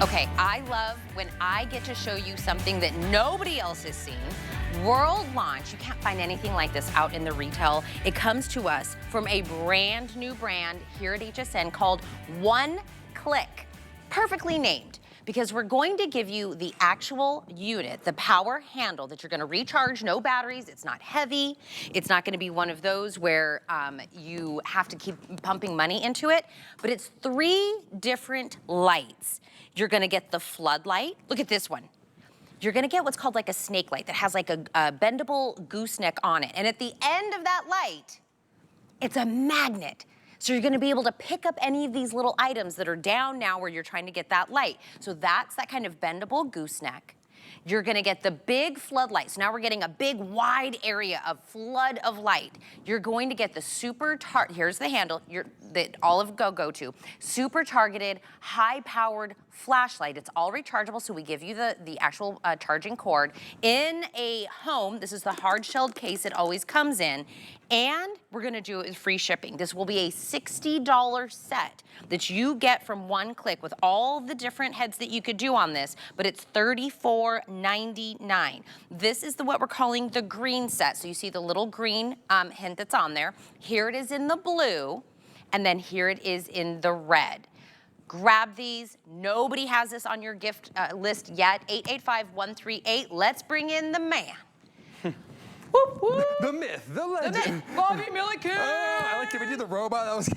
Okay, I love when I get to show you something that nobody else has seen. World launch, you can't find anything like this out in the retail. It comes to us from a brand new brand here at HSN called One Clik. Perfectly named, because we're going to give you the actual unit, the power handle that you're gonna recharge, no batteries, it's not heavy, it's not gonna be one of those where you have to keep pumping money into it, but it's 3 different lights. You're gonna get the floodlight, look at this one. You're gonna get what's called like a snake light that has like a bendable gooseneck on it, and at the end of that light, it's a magnet. So you're gonna be able to pick up any of these little items that are down now where you're trying to get that light. So that's that kind of bendable gooseneck. You're gonna get the big floodlight. So now we're getting a big wide area of flood of light. You're going to get the here's the handle that all of go to. Super targeted, high powered flashlight. It's all rechargeable, so we give you the actual charging cord. In a home, this is the hard shelled case it always comes in. And we're gonna do it with free shipping. This will be a $60 set that you get from One Clik with all the different heads that you could do on this, but it's $34.99. This is what we're calling the green set. So you see the little green hint that's on there. Here it is in the blue, and then here it is in the red. Grab these. Nobody has this on your gift list yet. 885-138. Let's bring in the man. Whoop, whoop. The myth, the legend. Bobby Milliken. I like to do the robot. That was.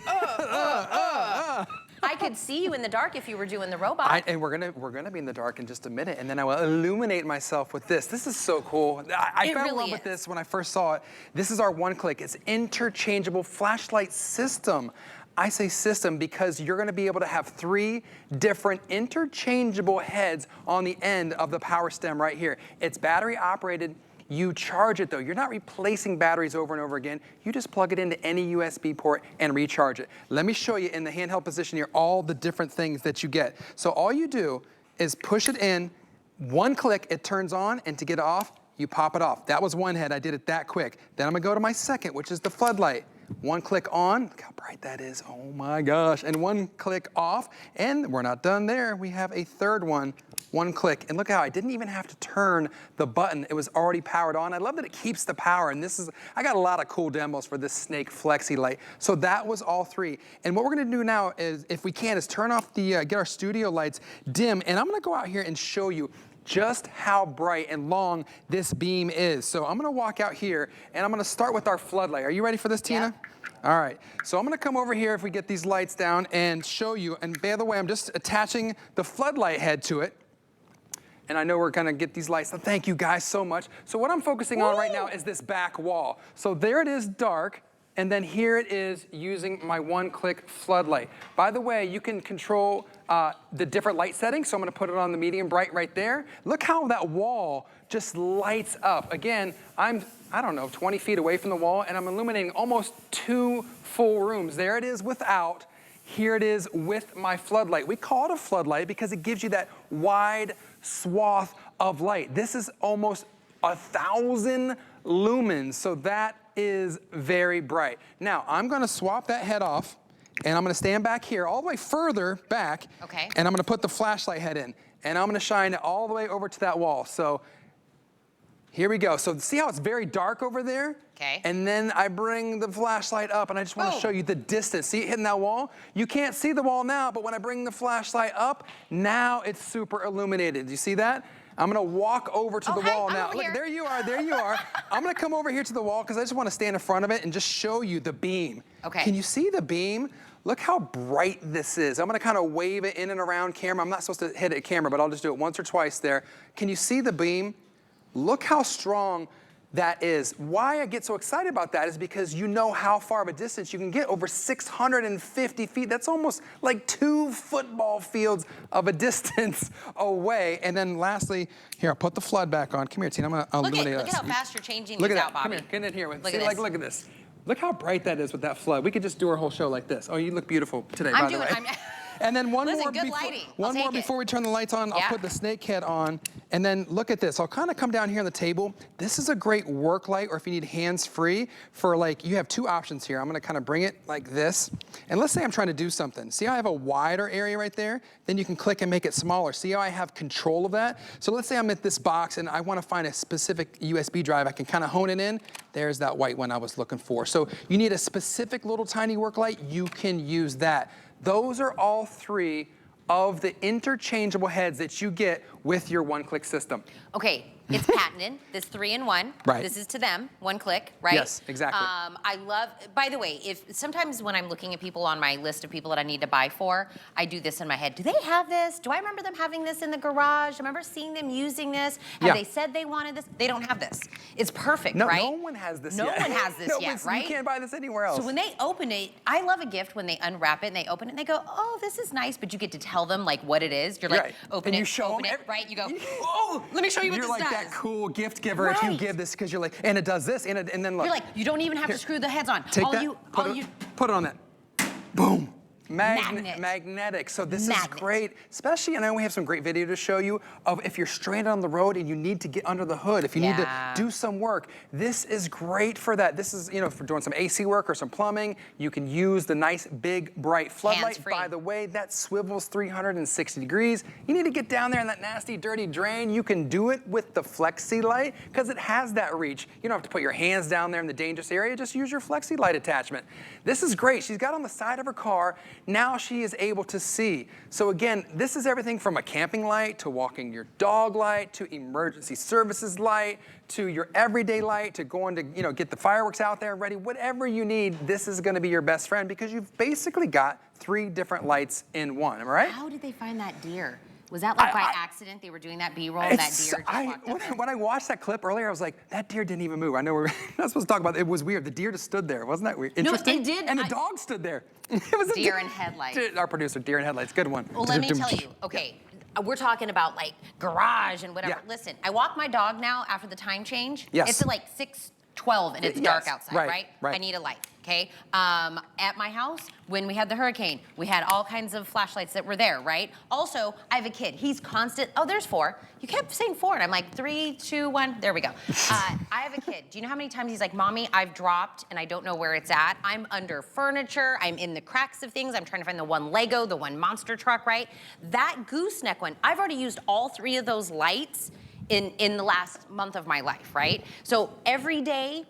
I could see you in the dark if you were doing the robot. And we're gonna be in the dark in just a minute, and then I will illuminate myself with this. This is so cool. I fell in love with this when I first saw it. This is our One Clik. It's interchangeable flashlight system. I say system because you're gonna be able to have 3 different interchangeable heads on the end of the power stem right here. It's battery operated. You charge it though. You're not replacing batteries over and over again. You just plug it into any USB port and recharge it. Let me show you in the handheld position here all the different things that you get. So all you do is push it in, 1 click, it turns on, and to get it off, you pop it off. That was one head, I did it that quick. Then I'm gonna go to my second, which is the floodlight. 1 click on, look how bright that is, oh my gosh. And 1 click off, and we're not done there. We have a third one. 1 click, and look how I didn't even have to turn the button. It was already powered on. I love that it keeps the power, and I got a lot of cool demos for this Snake Flexi light. So that was all 3. And what we're gonna do now is, if we can, is turn off get our studio lights dim, and I'm gonna go out here and show you just how bright and long this beam is. So I'm gonna walk out here, and I'm gonna start with our floodlight. Are you ready for this, Tina? Yeah. All right, so I'm gonna come over here if we get these lights down and show you, and by the way, I'm just attaching the floodlight head to it. And I know we're gonna get these lights. So thank you guys so much. So what I'm focusing on right now is this back wall. So there it is dark, and then here it is using my One Clik floodlight. By the way, you can control the different light settings. So I'm gonna put it on the medium bright right there. Look how that wall just lights up. Again, I don't know, 20 feet away from the wall, and I'm illuminating almost 2 full rooms. There it is without. Here it is with my floodlight. We call it a floodlight because it gives you that wide swath of light. This is almost 1,000 lumens, so that is very bright. Now, I'm gonna swap that head off, and I'm gonna stand back here all the way further back, okay. And I'm gonna put the flashlight head in, and I'm gonna shine it all the way over to that wall. So here we go. So see how it's very dark over there? Okay. And then I bring the flashlight up, and I just want to show you the distance. See it hitting that wall? You can't see the wall now, but when I bring the flashlight up, now it's super illuminated. Do you see that? I'm gonna walk over to the wall now. Look, there you are, there you are. I'm gonna come over here to the wall because I just want to stand in front of it and just show you the beam. Okay. Can you see the beam? Look how bright this is. I'm gonna kind of wave it in and around camera. I'm not supposed to hit it camera, but I'll just do it once or twice there. Can you see the beam? Look how strong that is. Why I get so excited about that is because you know how far of a distance you can get, over 650 feet. That's almost like 2 football fields of a distance away. And then lastly, here, I'll put the flood back on. Come here, Tina, I'm gonna illuminate us. Look at how fast you're changing Look these at out, that. Bobby. Come here, get in here. Look See, at this. look at this. Look how bright that is with that flood. We could just do our whole show like this. Oh, you look beautiful today, by the way. And then one Listen, more, good lighting. before we turn the lights on. I'll put the snake head on. And then look at this. I'll kind of come down here on the table. This is a great work light, or if you need hands-free for like, you have two options here. I'm gonna kind of bring it like this. And let's say I'm trying to do something. See how I have a wider area right there? Then you can click and make it smaller. See how I have control of that? So let's say I'm at this box and I want to find a specific USB drive. I can kind of hone it in. There's that white one I was looking for. So you need a specific little tiny work light, you can use that. Those are all three of the interchangeable heads that you get with your OneClik system. Okay, it's patented, this 3-in-1. Right. This is to them, OneClik, right? Yes, exactly. I love, by the way, if sometimes when I'm looking at people on my list of people that I need to buy for, I do this in my head. Do they have this? Do I remember them having this in the garage? I remember seeing them using this. Have they said they wanted this? They don't have this. It's perfect, right? No one has this yet. No one has this yet, right? You can't buy this anywhere else. So when they open it, I love a gift when they unwrap it and they open it and they go, oh, this is nice, but you get to tell them like what it is. You're like, open it, right? You go, oh, let me show you what this does. You're like that cool gift giver if you give this, because you're like, and it does this, and then look. You're like, you don't even have to screw the heads on. Take put it on that. Boom. Magnetic. So this is great, especially, I know we have some great video to show you of if you're stranded on the road and you need to get under the hood, if you need to do some work, this is great for that. This is, you know, for doing some AC work or some plumbing. You can use the nice big bright floodlight. By the way, that swivels 360 degrees. You need to get down there in that nasty dirty drain, you can do it with the Flexi light because it has that reach. You don't have to put your hands down there in the dangerous area, just use your Flexi light attachment. This is great. She's got on the side of her car. Now she is able to see. So again, this is everything from a camping light to walking your dog light to emergency services light to your everyday light to going to, you know, get the fireworks out there ready. Whatever you need, this is going to be your best friend because you've basically got 3 different lights in one. Am I right? How did they find that deer? Was that like by accident they were doing that B-roll and that deer just walked up? When I watched that clip earlier, I was like, that deer didn't even move. I know we're not supposed to talk about it. It was weird. The deer just stood there. Wasn't that weird? Interesting? No, it did. And the dog stood there. It was deer and headlights. Our producer, deer and headlights. Good one. Well, let me tell you. Okay, we're talking about like garage and whatever. Listen, I walk my dog now after the time change. Yes. It's like 6:12 and it's dark outside, right? I need a light. Okay, at my house, when we had the hurricane, we had all kinds of flashlights that were there, right? Also, I have a kid, he's constant, oh, there's 4. You kept saying 4, and I'm like, 3, 2, 1, there we go. I have a kid, do you know how many times he's like, Mommy, I've dropped, and I don't know where it's at. I'm under furniture, I'm in the cracks of things, I'm trying to find the one Lego, the one monster truck, right? That gooseneck one, I've already used all 3 of those lights in the last month of my life, right? So every day,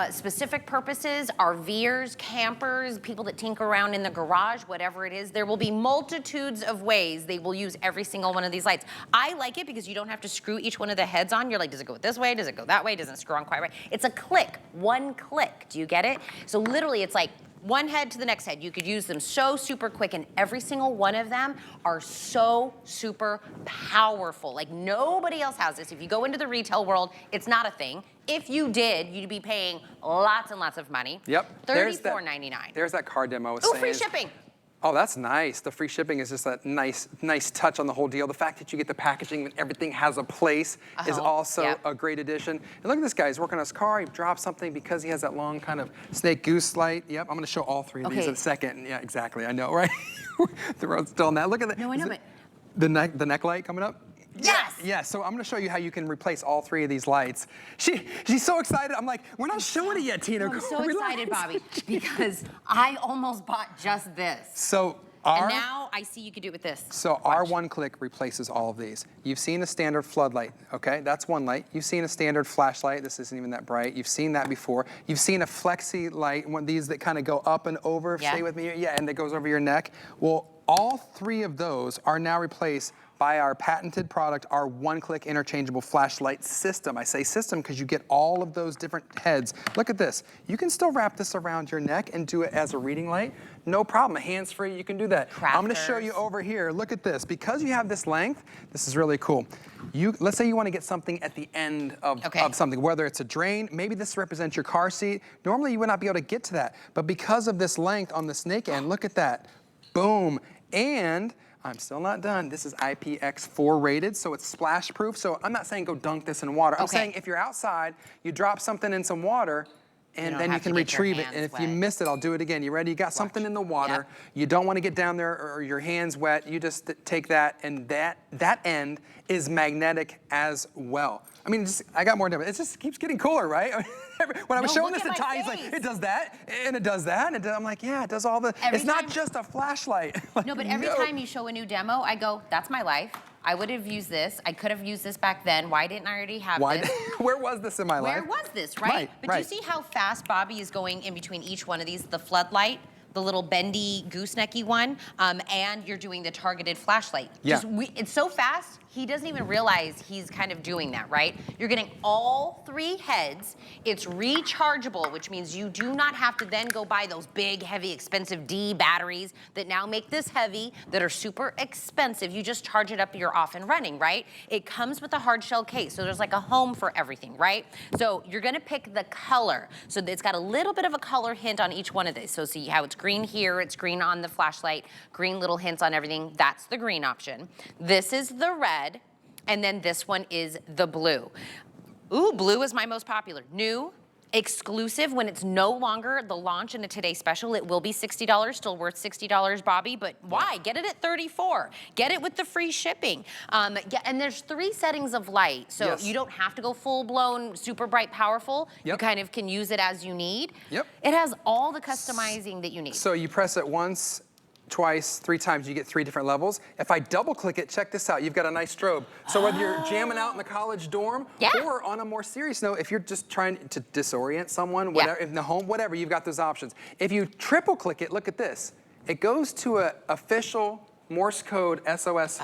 specific purposes, RVers, campers, people that tinker around in the garage, whatever it is, there will be multitudes of ways they will use every single one of these lights. I like it because you don't have to screw each one of the heads on. You're like, does it go this way? Does it go that way? Doesn't screw on quite right? It's a click, one click. Do you get it? So literally it's like one head to the next head. You could use them so super quick, and every single one of them are so super powerful. Like nobody else has this. If you go into the retail world, it's not a thing. If you did, you'd be paying lots and lots of money. Yep. $34.99. There's that car demo I was saying. Free shipping. Oh, that's nice. The free shipping is just that nice touch on the whole deal. The fact that you get the packaging and everything has a place is also a great addition. And look at this guy, he's working on his car, he dropped something because he has that long kind of snake goose light. Yep, I'm gonna show all 3 of these in a second. Yeah, exactly, I know, right? The road's still on that. Look at that. No, I know, but the neck light coming up? Yes! Yeah, so I'm gonna show you how you can replace all 3 of these lights. She's so excited. I'm like, we're not showing it yet, Tina. I'm so excited, Bobby, because I almost bought just this. So and now I see you could do it with this. So our OneClik replaces all of these. You've seen a standard floodlight, okay? That's one light. You've seen a standard flashlight. This isn't even that bright. You've seen that before. You've seen a Flexi light, one of these that kind of go up and over. Stay with me. Yeah, and that goes over your neck. Well, all 3 of those are now replaced by our patented product, our OneClik Interchangeable Flashlight System. I say system because you get all of those different heads. Look at this. You can still wrap this around your neck and do it as a reading light. No problem. Hands-free, you can do that. I'm going to show you over here. Look at this. Because you have this length, this is really cool. Let's say you want to get something at the end of something, whether it's a drain, maybe this represents your car seat. Normally you would not be able to get to that, but because of this length on the snake end, look at that. Boom. And I'm still not done. This is IPX4 rated, so it's splash proof. So I'm not saying go dunk this in water. I'm saying if you're outside, you drop something in some water, and then you can retrieve it. And if you missed it, I'll do it again. You ready? You got something in the water. You don't want to get down there or your hands wet. You just take that, and that end is magnetic as well. I mean, I got more different. It just keeps getting cooler, right? When I was showing this to Ty, he's like, it does that, and it does that, and I'm like, yeah, it does all the, it's not just a flashlight. Like, no, but every time you show a new demo, I go, that's my life. I would have used this. I could have used this back then. Why didn't I already have this? Where was this in my life? Where was this, right? But do you see how fast Bobby is going in between each one of these? The floodlight, the little bendy goosenecky one, and you're doing the targeted flashlight. Yeah. It's so fast, he doesn't even realize he's kind of doing that, right? You're getting all 3 heads. It's rechargeable, which means you do not have to then go buy those big, heavy, expensive D batteries that now make this heavy, that are super expensive. You just charge it up, you're off and running, right? It comes with a hard shell case, so there's like a home for everything, right? So you're gonna pick the color. So it's got a little bit of a color hint on each one of these. So see how it's green here, it's green on the flashlight, green little hints on everything. That's the green option. This is the red. And then this one is the blue. Ooh, blue is my most popular. New, exclusive, when it's no longer the launch in a Today Special, it will be $60, still worth $60, Bobby, but why? Get it at $34. Get it with the free shipping. And there's 3 settings of light, so you don't have to go full-blown, super bright, powerful. You kind of can use it as you need. It has all the customizing that you need. So you press it once, twice, 3 times, you get 3 different levels. If I double click it, check this out, you've got a nice strobe. So whether you're jamming out in the college dorm, or on a more serious note, if you're just trying to disorient someone, whatever, in the home, whatever, you've got those options. If you triple click it, look at this. It goes to an official Morse code SOS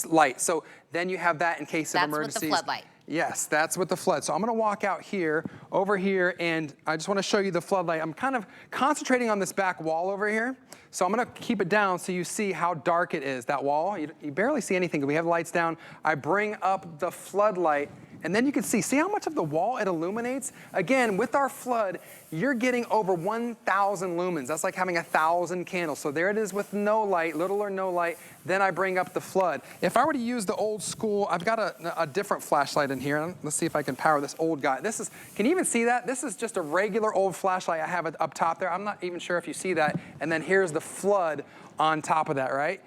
light. So then you have that in case of emergencies. That's with the floodlight. Yes, that's with the flood. So I'm gonna walk out here, over here, and I just wanna show you the floodlight. I'm kind of concentrating on this back wall over here. So I'm gonna keep it down so you see how dark it is, that wall. You barely see anything, we have the lights down. I bring up the floodlight, and then you can see how much of the wall it illuminates? Again, with our flood, you're getting over 1,000 lumens. That's like having 1,000 candles. So there it is with no light, little or no light. Then I bring up the flood. If I were to use the old school, I've got a different flashlight in here. Let's see if I can power this old guy. This is, can you even see that? This is just a regular old flashlight I have it up top there. I'm not even sure if you see that. And then here's the flood on top of that, right?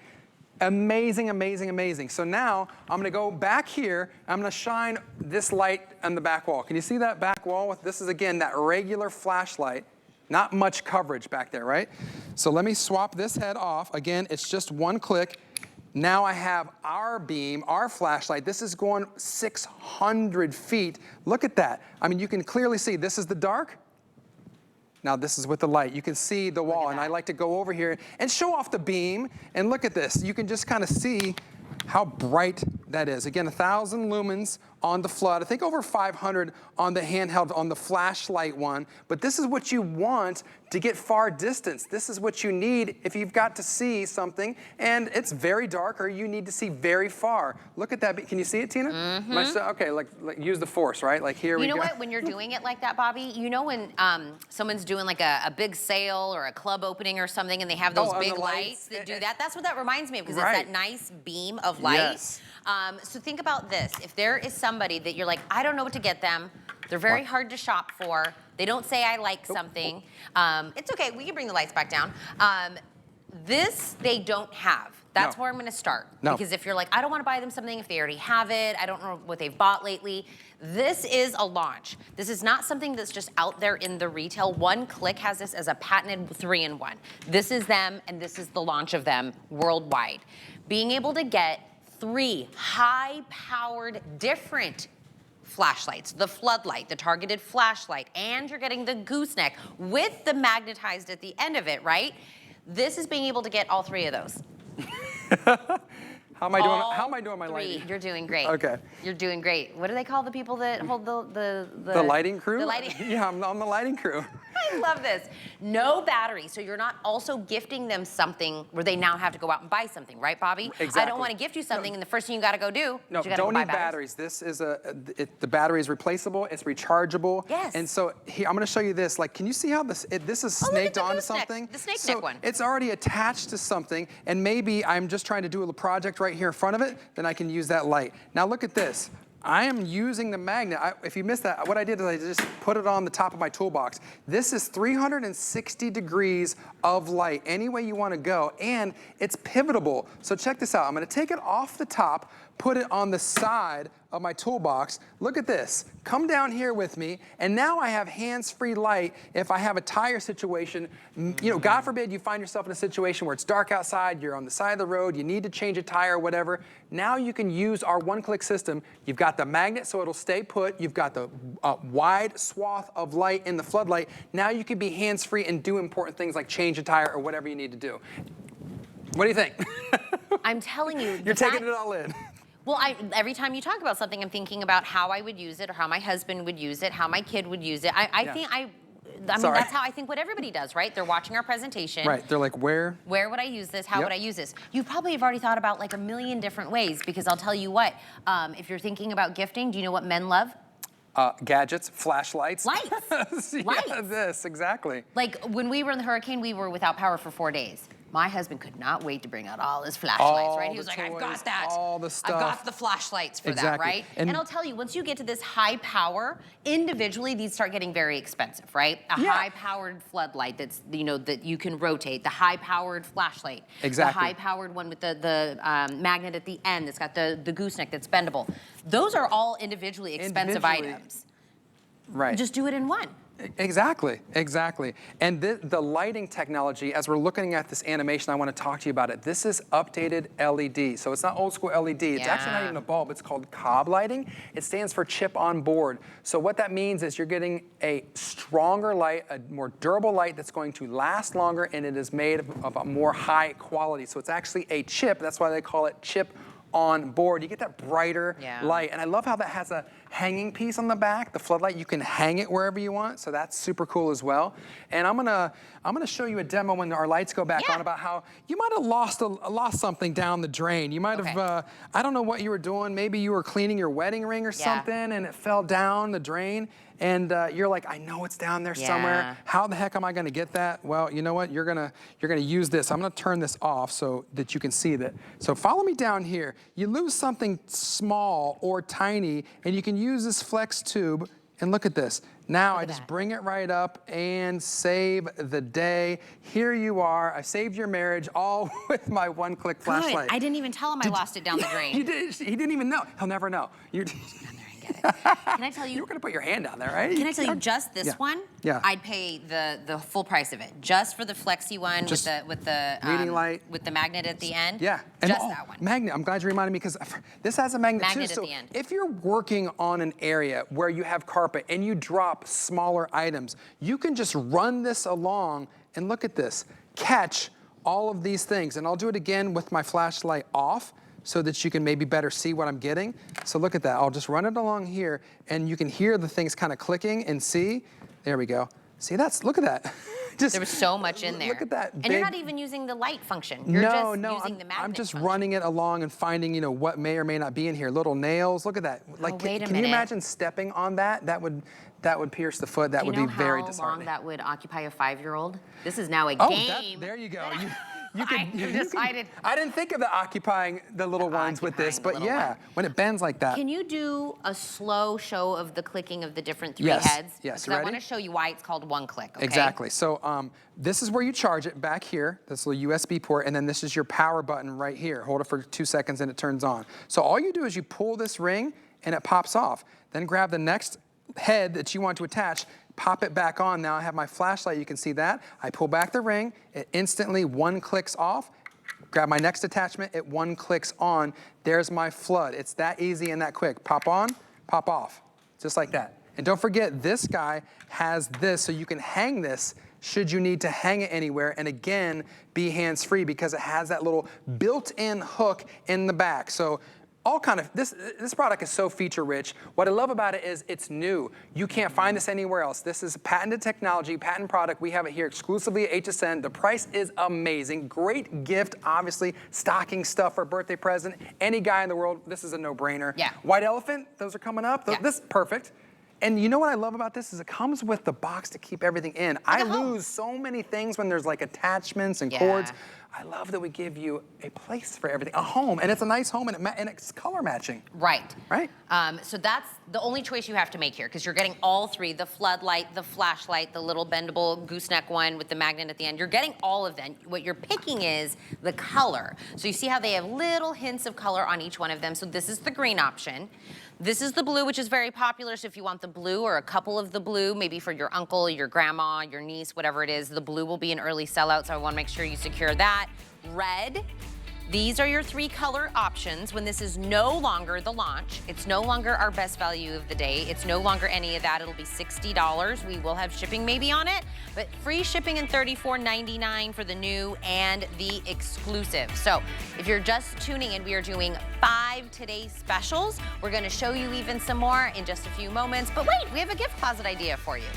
Amazing, amazing, amazing. So now I'm gonna go back here, I'm gonna shine this light on the back wall. Can you see that back wall? This is, again, that regular flashlight. Not much coverage back there, right? So let me swap this head off. Again, it's just 1 click. Now I have our beam, our flashlight. This is going 600 feet. Look at that. I mean, you can clearly see this is the dark. Now this is with the light. You can see the wall, and I like to go over here and show off the beam, and look at this. You can just kind of see how bright that is. Again, 1,000 lumens on the flood. I think over 500 on the handheld, on the flashlight one. But this is what you want to get far distance. This is what you need if you've got to see something and it's very dark or you need to see very far. Look at that. Can you see it, Tina? Okay, like use the force, right? Like here we go. You know what, when you're doing it like that, Bobby, you know when someone's doing like a big sale or a club opening or something and they have those big lights that do that? That's what that reminds me of, because it's that nice beam of light. Yes. So think about this. If there is somebody that you're like, I don't know what to get them, they're very hard to shop for, they don't say I like something, it's okay, we can bring the lights back down. This they don't have. That's where I'm gonna start. Because if you're like, I don't wanna buy them something if they already have it, I don't know what they've bought lately, this is a launch. This is not something that's just out there in the retail. One Clik has this as a patented 3-in-1. This is them, and this is the launch of them worldwide. Being able to get 3 high-powered different flashlights, the floodlight, the targeted flashlight, and you're getting the gooseneck with the magnetized at the end of it, right? This is being able to get all 3 of those. How am I doing my lighting? You're doing great. Okay. You're doing great. What do they call the people that hold the lighting crew? The lighting. Yeah, I'm on the lighting crew. I love this. No battery, so you're not also gifting them something where they now have to go out and buy something, right, Bobby? Exactly. I don't want to gift you something, and the first thing you got to go do is you got to don't buy need batteries. This is the battery is replaceable. It's rechargeable. Yes. And so here, I'm going to show you this. Like, can you see how this is snaked onto something? The snake neck one. It's already attached to something, and maybe I'm just trying to do a project right here in front of it. Then I can use that light. Now look at this. I am using the magnet. If you missed that, what I did is I just put it on the top of my toolbox. This is 360 degrees of light, any way you want to go, and it's pivotable. So check this out. I'm going to take it off the top, put it on the side of my toolbox. Look at this. Come down here with me, and now I have hands-free light if I have a tire situation. You know, God forbid you find yourself in a situation where it's dark outside, you're on the side of the road, you need to change a tire or whatever. Now you can use our One-Clik system. You've got the magnet so it'll stay put. You've got the wide swath of light in the floodlight. Now you can be hands-free and do important things like change a tire or whatever you need to do. What do you think? I'm telling you. You're taking it all in. Well, every time you talk about something, I'm thinking about how I would use it, or how my husband would use it, how my kid would use it. I mean, that's how I think what everybody does, right? They're watching our presentation. Right, they're like, where would I use this? How would I use this? You probably have already thought about like a million different ways, because I'll tell you what, if you're thinking about gifting, do you know what men love? Gadgets, flashlights. Lights. Yeah, this, exactly. Like when we were in the hurricane, we were without power for 4 days. My husband could not wait to bring out all his flashlights, right? He was like, I've got that. All the stuff. I've got the flashlights for that, right? And I'll tell you, once you get to this high power, individually, these start getting very expensive, right? A high-powered floodlight that's, you know, that you can rotate, the high-powered flashlight. Exactly. The high-powered one with the magnet at the end that's got the gooseneck that's bendable. Those are all individually expensive items. Right. Just do it in one. Exactly, exactly. And the lighting technology, as we're looking at this animation, I want to talk to you about it. This is updated LED. So it's not old school LED. It's actually not even a bulb. It's called cob lighting. It stands for chip on board. So what that means is you're getting a stronger light, a more durable light that's going to last longer, and it is made of a more high quality. So it's actually a chip. That's why they call it chip on board. You get that brighter light. And I love how that has a hanging piece on the back. The floodlight, you can hang it wherever you want, so that's super cool as well. And I'm gonna show you a demo when our lights go back on about how you might have lost something down the drain. You might have, I don't know what you were doing. Maybe you were cleaning your wedding ring or something and it fell down the drain. And you're like, I know it's down there somewhere. How the heck am I gonna get that? Well, you know what? You're gonna use this. I'm gonna turn this off so that you can see that. So follow me down here. You lose something small or tiny, and you can use this flex tube. And look at this. Now I just bring it right up and save the day. Here you are. I saved your marriage all with my One-Clik flashlight. I didn't even tell him I lost it down the drain. He didn't even know. He'll never know. Can I tell you? You were gonna put your hand down there, right? Can I tell you just this one? Yeah. I'd pay the full price of it, just for the flexi one with the reading light with the magnet at the end. Yeah. Just that one. Magnet. I'm glad you reminded me, because this has a magnet too. At So the end. if you're working on an area where you have carpet and you drop smaller items, you can just run this along and look at this. Catch all of these things. And I'll do it again with my flashlight off, so that you can maybe better see what I'm getting. So look at that. I'll just run it along here, and you can hear the things kind of clicking and see. There we go. See, look at that. There was so much in there. Look at that. And you're not even using the light function. You're just using the magnet I'm just function. running it along and finding, what may or may not be in here. Little nails. Look at that. Like, wait a can you imagine stepping on that? That would pierce the foot. That would be very disheartening. Do you know how long that would occupy a 5-year-old? This is now a game. There you go. I didn't think of the occupying the little ones with this, but when it bends like that. Can you do a slow show of the clicking of the different three heads? Yes, because I want to show you why it's called One-Clik, okay? Exactly. So this is where you charge it back here, this little USB port, and then this is your power button right here. Hold it for 2 seconds and it turns on. So all you do is you pull this ring and it pops off. Then grab the next head that you want to attach, pop it back on. Now I have my flashlight, you can see that. I pull back the ring, it instantly One-Kliks off. Grab my next attachment, it One-Kliks on. There's my flood. It's that easy and that quick. Pop on, pop off, just like that. And don't forget, this guy has this, so you can hang this should you need to hang it anywhere, and again, be hands-free because it has that little built-in hook in the back. So this product is so feature-rich. What I love about it is it's new. You can't find this anywhere else. This is patented technology, patent product. We have it here exclusively at HSN. The price is amazing. Great gift, obviously. Stocking stuff for a birthday present. Any guy in the world, this is a no-brainer. Yeah. White elephant, those are coming up. Yeah. This is perfect. And you know what I love about this is it comes with the box to keep everything in. I lose so many things when there's like attachments and cords. I love that we give you a place for everything, a home, and it's a nice home, and it's color matching. Right. Right? So that's the only choice you have to make here, because you're getting all three, the floodlight, the flashlight, the little bendable gooseneck one with the magnet at the end. You're getting all of them. What you're picking is the color. So you see how they have little hints of color on each one of them. So this is the green option. This is the blue, which is very popular. So if you want the blue or a couple of the blue, maybe for your uncle, your grandma, your niece, whatever it is, the blue will be an early sellout. So I want to make sure you secure that. Red. These are your three color options. When this is no longer the launch, it's no longer our best value of the day. It's no longer any of that. It'll be $60. We will have shipping maybe on it, but free shipping and $34.99 for the new and the exclusive. So if you're just tuning in, we are doing 5 today's specials. We're gonna show you even some more in just a few moments. But wait, we have a gift closet idea for you.